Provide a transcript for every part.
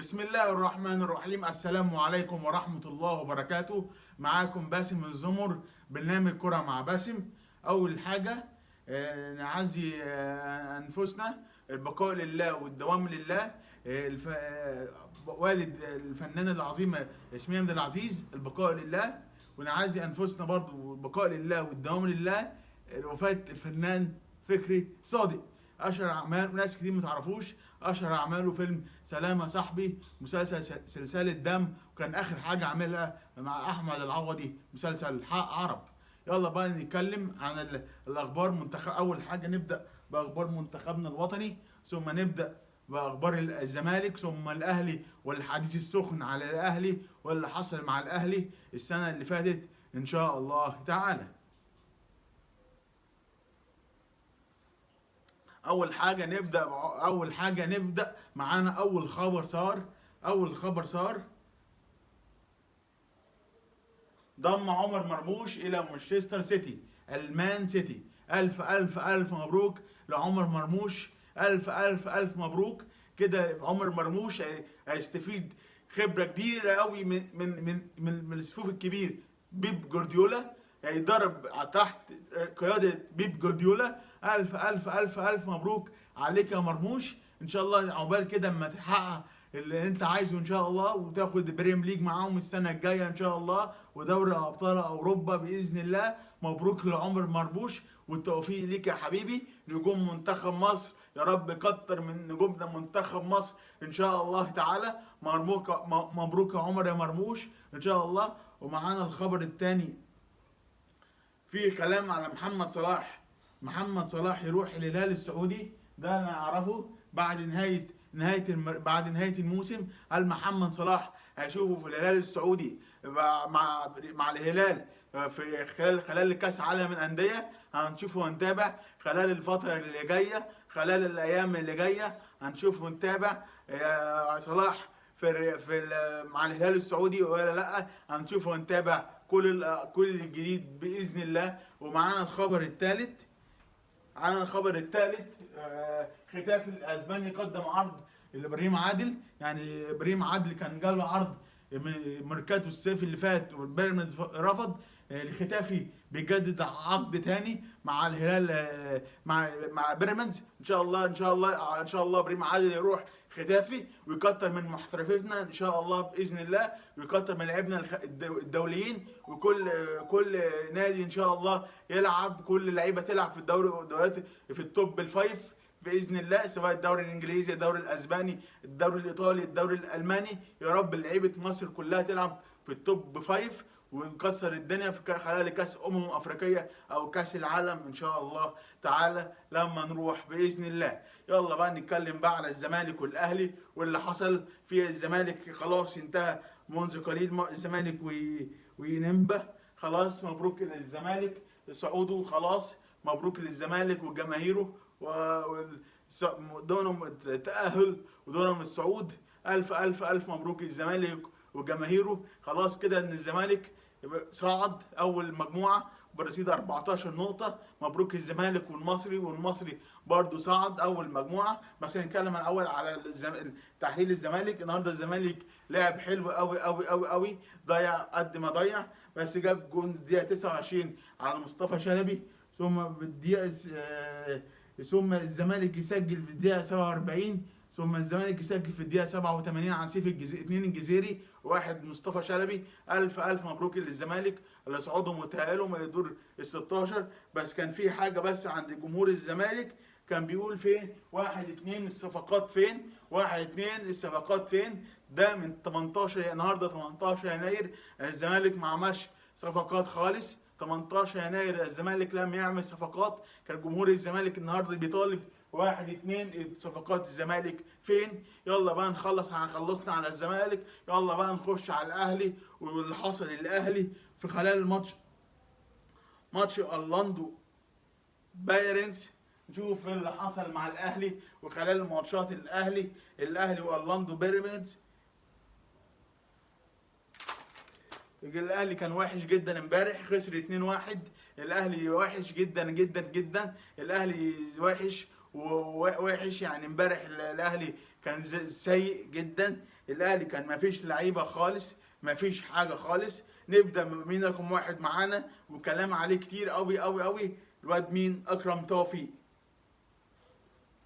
بسم الله الرحمن الرحيم. السلام عليكم ورحمة الله وبركاته. معاكم باسم الزمر، برنامج كرة مع باسم. أول حاجة نعزي أنفسنا، البقاء لله والدوام لله. والد الفنانة العظيمة ياسمين عبد العزيز، البقاء لله. ونعزي أنفسنا برضو، البقاء لله والدوام لله. وفاة الفنان فكري صادق. اشهر اعمال ناس كتير ما تعرفوش، اشهر اعماله فيلم سلام يا صاحبي، مسلسل سلسله دم، وكان اخر حاجه عاملها مع احمد العوضي مسلسل حق عرب. يلا بقى نتكلم عن الاخبار. منتخب، اول حاجه نبدا باخبار منتخبنا الوطني، ثم نبدا باخبار الزمالك، ثم الاهلي والحديث السخن على الاهلي واللي حصل مع الاهلي السنه اللي فاتت ان شاء الله تعالى. اول حاجه نبدا معانا اول خبر صار ضم عمر مرموش الى مانشستر سيتي، المان سيتي. الف الف الف مبروك لعمر مرموش، الف الف الف مبروك. كده عمر مرموش هيستفيد خبره كبيره قوي من الصفوف الكبير بيب جوارديولا، هيدرب تحت قياده بيب جوارديولا. الف الف الف الف مبروك عليك يا مرموش. ان شاء الله عقبال كده اما تحقق اللي انت عايزه ان شاء الله، وتاخد البريم ليج معاهم السنه الجايه ان شاء الله، ودوري ابطال اوروبا باذن الله. مبروك لعمر مرموش، والتوفيق ليك يا حبيبي. نجوم منتخب مصر، يا رب كتر من نجومنا منتخب مصر ان شاء الله تعالى. مبروك يا عمر يا مرموش ان شاء الله. ومعانا الخبر الثاني، في كلام على محمد صلاح. محمد صلاح يروح الهلال السعودي، ده انا اعرفه. بعد نهايه الموسم، هل محمد صلاح هيشوفه في الهلال السعودي مع الهلال في خلال كاس عالم الانديه؟ هنشوفه ونتابع خلال الفتره اللي جايه، خلال الايام اللي جايه هنشوف ونتابع صلاح مع الهلال السعودي ولا لا. هنشوف ونتابع كل الجديد باذن الله. ومعانا الخبر الثالث، ختاف الاسباني قدم عرض لابراهيم عادل. يعني ابراهيم عادل كان جاله عرض ميركاتو الصيف اللي فات، وبيراميدز رفض. الختافي بيجدد عقد تاني مع الهلال، مع بيراميدز. ان شاء الله ان شاء الله ان شاء الله ابراهيم عادل يروح ختافي ويكتر من محترفتنا ان شاء الله باذن الله، ويكتر من لعيبنا الدوليين. وكل نادي ان شاء الله يلعب، كل اللعيبه تلعب في الدوريات في التوب الفايف باذن الله، سواء الدوري الانجليزي، الدوري الاسباني، الدوري الايطالي، الدوري الالماني. يا رب لعيبه مصر كلها تلعب في التوب فايف، ونكسر الدنيا في خلال كاس افريقيه او كاس العالم ان شاء الله تعالى لما نروح باذن الله. يلا بقى نتكلم بقى على الزمالك والاهلي واللي حصل في الزمالك. خلاص انتهى منذ قليل الزمالك وينبه. خلاص مبروك للزمالك صعوده، خلاص مبروك للزمالك وجماهيره ودونهم التأهل ودونهم الصعود. ألف ألف ألف مبروك للزمالك وجماهيره. خلاص كده إن الزمالك صعد أول مجموعة برصيد 14 نقطة. مبروك الزمالك والمصري برضو صعد أول مجموعة. بس هنتكلم الأول على تحليل الزمالك. النهاردة الزمالك لعب حلو قوي قوي قوي قوي، ضيع قد ما ضيع، بس جاب جون الدقيقة 29 على مصطفى شلبي. ثم بالدقيقة ثم الزمالك يسجل في الدقيقة 47. ثم الزمالك يسجل في الدقيقة 87 عن سيف اتنين الجزيري واحد مصطفى شلبي. ألف ألف مبروك للزمالك اللي صعودهم وتأهلهم لدور ال 16. بس كان في حاجة بس عند جمهور الزمالك، كان بيقول فين؟ واحد اتنين الصفقات فين؟ واحد اتنين الصفقات فين؟ ده من 18 النهارده 18 يناير الزمالك ما عملش صفقات خالص. 18 يناير الزمالك لم يعمل صفقات. كان جمهور الزمالك النهارده بيطالب واحد اتنين صفقات الزمالك فين؟ يلا بقى خلصنا على الزمالك. يلا بقى نخش على الاهلي واللي حصل للاهلي في خلال ماتش اورلاندو بايرنز. نشوف اللي حصل مع الاهلي وخلال ماتشات الاهلي واورلاندو بيراميدز. الاهلي كان وحش جدا امبارح، خسر 2-1. الاهلي وحش جدا جدا جدا، الاهلي وحش ووحش. يعني امبارح الاهلي كان سيء جدا. الاهلي كان ما فيش لعيبه خالص، ما فيش حاجه خالص. نبدا مين رقم واحد معانا وكلام عليه كتير قوي قوي قوي، الواد مين؟ اكرم توفيق.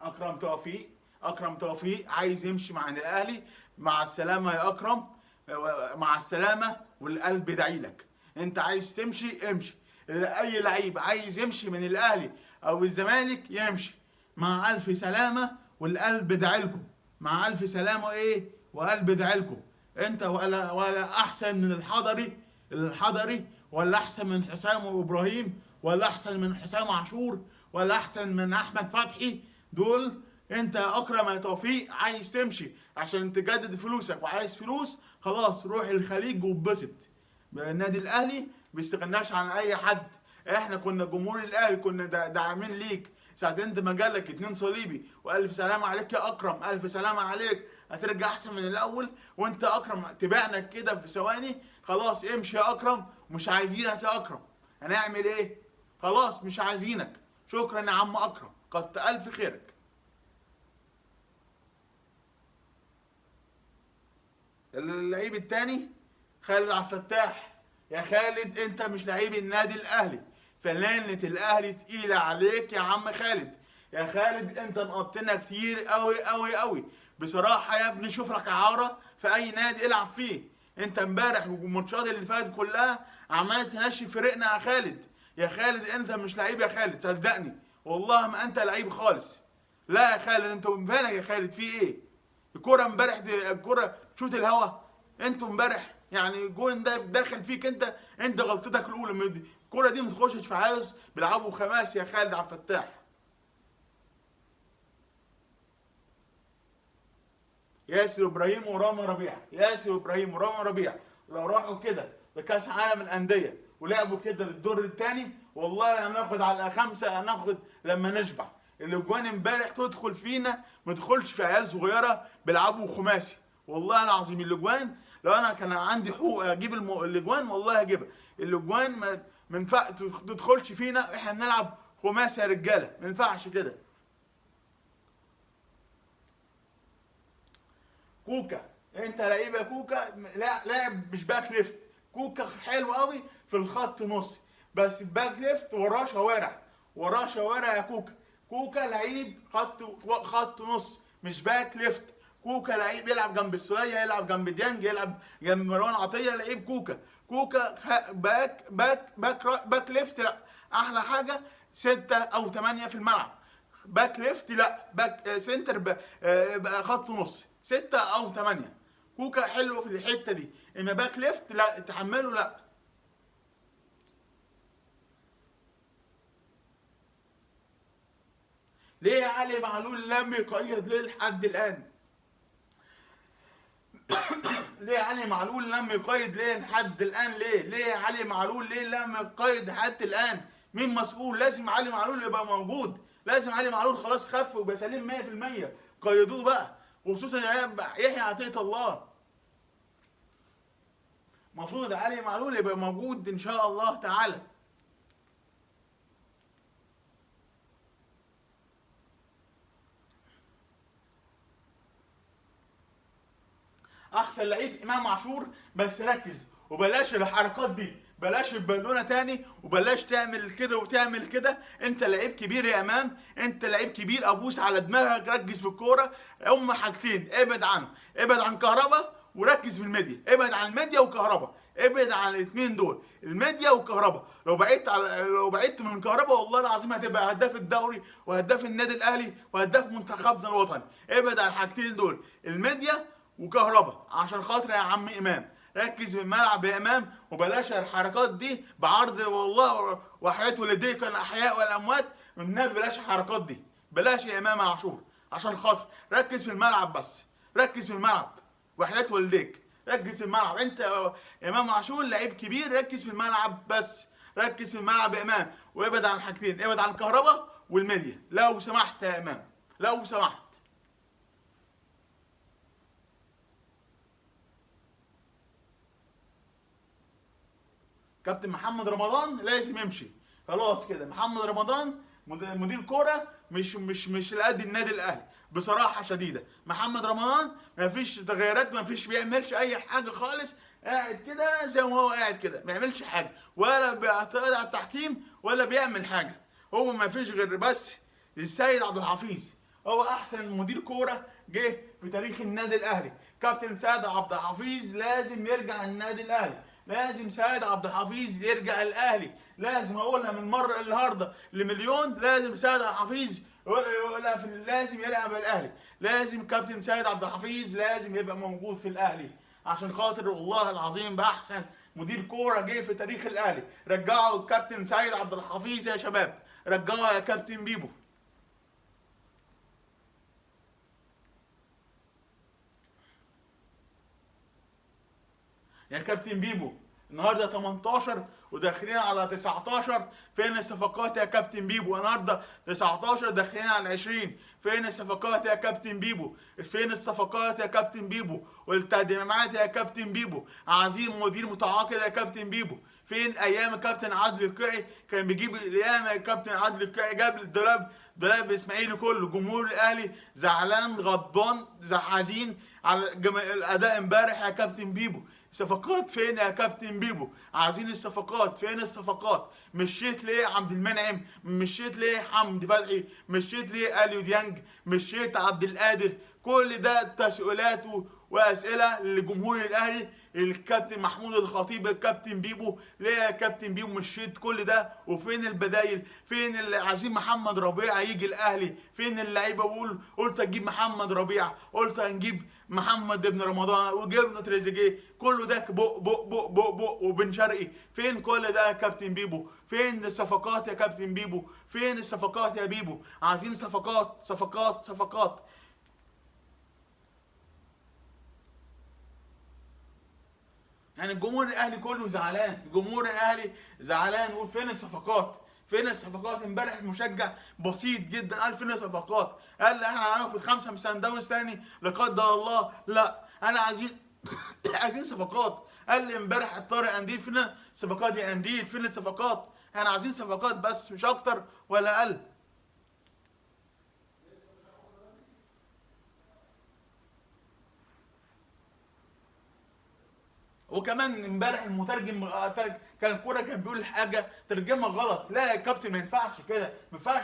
اكرم توفيق، اكرم توفيق عايز يمشي مع الاهلي. مع السلامه يا اكرم، مع السلامه والقلب يدعي لك. انت عايز تمشي امشي. اي لعيب عايز يمشي من الاهلي او الزمالك يمشي مع الف سلامه والقلب يدعي لكم. مع الف سلامه ايه وقلب يدعي لكم. انت ولا احسن من الحضري، ولا احسن من حسام وابراهيم، ولا احسن من حسام عاشور، ولا احسن من احمد فتحي. دول انت يا اكرم يا توفيق عايز تمشي عشان تجدد فلوسك وعايز فلوس، خلاص روح الخليج واتبسط. النادي الاهلي بيستغناش عن اي حد. احنا كنا جمهور الاهلي كنا داعمين ليك ساعة انت ما جالك 2 صليبي، والف سلامة عليك يا اكرم، الف سلامة عليك، هترجع احسن من الاول. وانت يا اكرم تبعنا كده في ثواني. خلاص امشي يا اكرم، مش عايزينك يا اكرم. هنعمل ايه؟ خلاص مش عايزينك. شكرا يا عم اكرم، كتر الف خيرك. اللعيب التاني خالد عبد الفتاح. يا خالد انت مش لعيب النادي الاهلي، فنانة الاهلي تقيلة عليك يا عم خالد. يا خالد انت نقطنا كتير قوي قوي قوي. بصراحة يا ابني شوف لك اعارة في اي نادي العب فيه. انت امبارح والماتشات اللي فاتت كلها عمال تنشي فريقنا يا خالد. يا خالد انت مش لعيب يا خالد، صدقني والله ما انت لعيب خالص. لا يا خالد انت فينك يا خالد، في ايه؟ الكرة امبارح دي الكرة شوت الهوا. انتوا امبارح يعني جون ده داخل فيك انت غلطتك الاولى. الكرة دي ما تخشش في عاوز بيلعبوا خماس يا خالد عبد الفتاح. ياسر ابراهيم ورامي ربيعه، ياسر ابراهيم ورامي ربيعه لو راحوا كده لكاس عالم الانديه ولعبوا كده للدور الثاني، والله هناخد على 5، هناخد لما نشبع. الاجوان امبارح تدخل فينا ما تدخلش في عيال صغيره بيلعبوا خماسي. والله العظيم الاجوان لو انا كان عندي حقوق اجيب الاجوان والله هجيبها. الاجوان ما ينفع تدخلش فينا، احنا بنلعب خماسي يا رجاله، ما ينفعش كده. كوكا، انت لعيب يا كوكا، لاعب مش باك ليفت. كوكا حلو قوي في الخط نص، بس باك ليفت وراه شوارع، وراه شوارع يا كوكا. كوكا لعيب خط نص مش باك ليفت. كوكا لعيب يلعب جنب السولية، يلعب جنب ديانج، يلعب جنب مروان عطية. لعيب كوكا. كوكا باك ليفت لا، احلى حاجة 6 أو 8 في الملعب. باك ليفت لا، باك سنتر بقى خط نص 6 أو 8. كوكا حلو في الحتة دي، إما باك ليفت لا تحمله لا. ليه يا علي معلول لم يقيد ليه لحد الآن؟ ليه يا علي معلول لم يقيد ليه لحد الآن؟ ليه يا علي معلول ليه لم يقيد حتى الآن؟ مين مسؤول؟ لازم علي معلول يبقى موجود. لازم علي معلول خلاص خف ويبقى سليم 100%. قيدوه بقى، وخصوصا يحيى عطية الله. المفروض علي معلول يبقى موجود ان شاء الله تعالى. احسن لعيب امام عاشور، بس ركز وبلاش الحركات دي، بلاش البالونه تاني، وبلاش تعمل كده وتعمل كده. انت لعيب كبير يا امام، انت لعيب كبير، ابوس على دماغك، ركز في الكوره. هم حاجتين ابعد عنهم، ابعد عن كهربا وركز في الميديا. ابعد عن الميديا وكهربا، ابعد عن الاثنين دول، الميديا وكهربا. لو بعدت من كهربا والله العظيم هتبقى هداف الدوري وهداف النادي الاهلي وهداف منتخبنا الوطني. ابعد عن الحاجتين دول، الميديا وكهربا، عشان خاطر يا عم امام. ركز في الملعب يا امام، وبلاش الحركات دي بعرض والله وحياة والديك الاحياء والاموات. والنبي بلاش الحركات دي، بلاش يا امام عاشور، عشان خاطر ركز في الملعب بس. ركز في الملعب وحياة والديك، ركز في الملعب. انت امام عاشور لعيب كبير، ركز في الملعب بس. ركز في الملعب يا امام، وابعد عن الحاجتين، ابعد عن الكهرباء والميديا لو سمحت يا امام، لو سمحت. كابتن محمد رمضان لازم يمشي خلاص كده. محمد رمضان مدير كوره مش لقد النادي الاهلي بصراحه شديده. محمد رمضان ما فيش تغييرات، ما فيش بيعملش اي حاجه خالص، قاعد كده زي ما هو قاعد كده، ما بيعملش حاجه ولا بيعترض على التحكيم ولا بيعمل حاجه. هو ما فيش غير بس السيد عبد الحفيظ، هو احسن مدير كوره جه في تاريخ النادي الاهلي. كابتن سيد عبد الحفيظ لازم يرجع النادي الاهلي، لازم سيد عبد الحفيظ يرجع الاهلي. لازم اقولها من مره النهارده لمليون، لازم سيد عبد الحفيظ يقولها لازم يلعب الاهلي. لازم كابتن سيد عبد الحفيظ لازم يبقى موجود في الاهلي، عشان خاطر والله العظيم باحسن مدير كوره جه في تاريخ الاهلي. رجعوا الكابتن سيد عبد الحفيظ يا شباب، رجعوا يا كابتن بيبو. يا كابتن بيبو النهارده 18 وداخلين على 19، فين الصفقات يا كابتن بيبو؟ النهارده 19 داخلين على 20، فين الصفقات يا كابتن بيبو؟ فين الصفقات يا كابتن بيبو؟ والتدعيمات يا كابتن بيبو؟ عايزين مدير متعاقد يا كابتن بيبو. فين ايام الكابتن عادل القيعي كان بيجيب، ايام الكابتن عادل القيعي جاب الدولاب اسماعيلي كله. جمهور الاهلي زعلان غضبان حزين على الاداء امبارح يا كابتن بيبو. صفقات فين يا كابتن بيبو؟ عايزين الصفقات، فين الصفقات؟ مشيت ليه عبد المنعم؟ مشيت ليه حمدي فتحي؟ مشيت ليه اليو ديانج؟ مشيت عبد القادر؟ كل ده تساؤلات واسئله لجمهور الاهلي. الكابتن محمود الخطيب، الكابتن بيبو، ليه يا كابتن بيبو مشيت كل ده؟ وفين البدايل؟ فين اللي عايزين محمد ربيع يجي الاهلي؟ فين اللعيبه؟ قلت اجيب محمد ربيع، قلت هنجيب محمد ابن رمضان وجبنا تريزيجيه، كله ده بق بق بق بق بق وبن شرقي. فين كل ده يا كابتن بيبو؟ فين الصفقات يا كابتن بيبو؟ فين الصفقات يا بيبو؟ عايزين صفقات صفقات صفقات. يعني الجمهور الاهلي كله زعلان، الجمهور الاهلي زعلان يقول فين الصفقات؟ فين الصفقات؟ امبارح المشجع بسيط جدا قال فين الصفقات؟ قال احنا هناخد 5 من سان داونز تاني لا قدر الله، لا انا عايزين عايزين صفقات. قال لي امبارح طارق قنديل فين الصفقات يا قنديل؟ فين الصفقات؟ احنا عايزين صفقات بس مش اكتر ولا اقل. وكمان امبارح المترجم كان كوره كان بيقول حاجه ترجمها غلط. لا يا كابتن ما ينفعش كده، ما ينفعش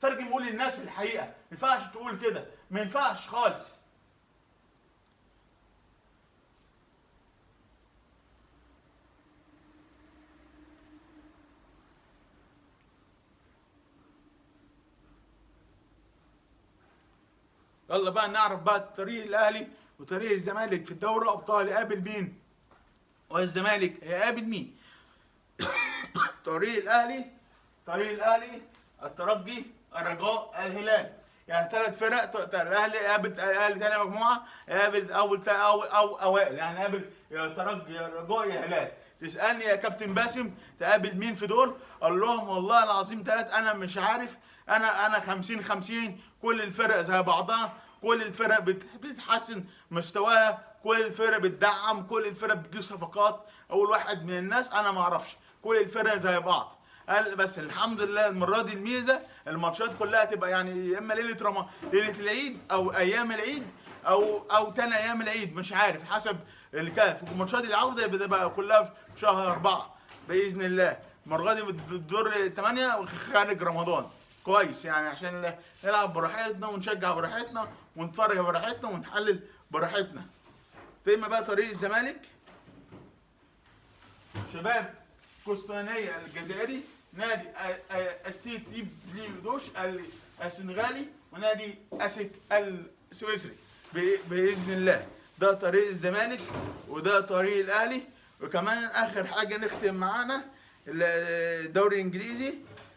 ترجم قول للناس الحقيقه، ما ينفعش تقول كده، ما ينفعش خالص. يلا بقى نعرف بقى طريق الاهلي وطريق الزمالك في الدوري ابطال يقابل مين، والزمالك هيقابل مين. طريق الاهلي، طريق الاهلي الترجي الرجاء الهلال، يعني 3 فرق. الاهلي يقابل الاهلي ثاني مجموعه، يقابل اول اوائل، يعني يقابل يا ترجي يا رجاء يا هلال. تسالني يا كابتن باسم تقابل مين في دول؟ اقول لهم والله العظيم 3 انا مش عارف. انا 50 50. كل الفرق زي بعضها، كل الفرق بتحسن مستواها، كل الفرق بتدعم، كل الفرق بتجيب صفقات. اول واحد من الناس انا ما اعرفش، كل الفرق زي بعض. قال بس الحمد لله المره دي الميزه الماتشات كلها تبقى يعني يا اما ليله العيد او ايام العيد او تاني ايام العيد، مش عارف حسب اللي كان. في ماتشات العوده بتبقى كلها في شهر 4 باذن الله. المره دي الدور 8 خارج رمضان كويس، يعني عشان نلعب براحتنا ونشجع براحتنا ونتفرج براحتنا ونحلل براحتنا. تم بقى طريق الزمالك، شباب قسطنطينية الجزائري، نادي السيت ليدوش السنغالي، ونادي اسك السويسري باذن الله. ده طريق الزمالك وده طريق الاهلي. وكمان اخر حاجه نختم معانا الدوري الانجليزي،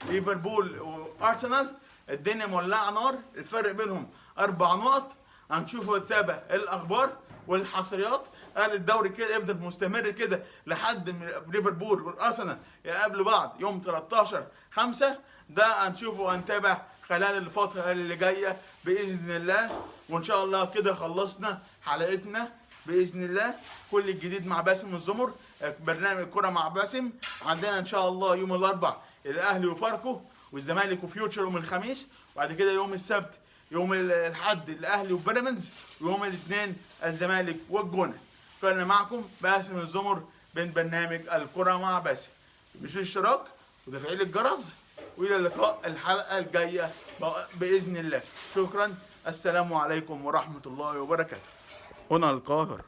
ليفربول وارسنال الدنيا مولعه نار، الفرق بينهم 4 نقط. هنشوف ونتابع الاخبار والحصريات. قال الدوري كده يفضل مستمر كده لحد ليفربول والارسنال يقابلوا بعض يوم 13/5. ده هنشوفه وهنتابع خلال الفتره اللي جايه باذن الله. وان شاء الله كده خلصنا حلقتنا باذن الله. كل الجديد مع باسم الزمر، برنامج كرة مع باسم. عندنا ان شاء الله يوم الاربعاء الاهلي وفاركو، والزمالك وفيوتشر يوم الخميس، وبعد كده يوم السبت يوم الاحد الاهلي وبيراميدز، ويوم الاثنين الزمالك والجونه. كنا معكم باسم الزمر من برنامج الكره مع باسم. مش الاشتراك وتفعيل الجرس، والى اللقاء الحلقه الجايه باذن الله. شكرا، السلام عليكم ورحمه الله وبركاته. هنا القاهره.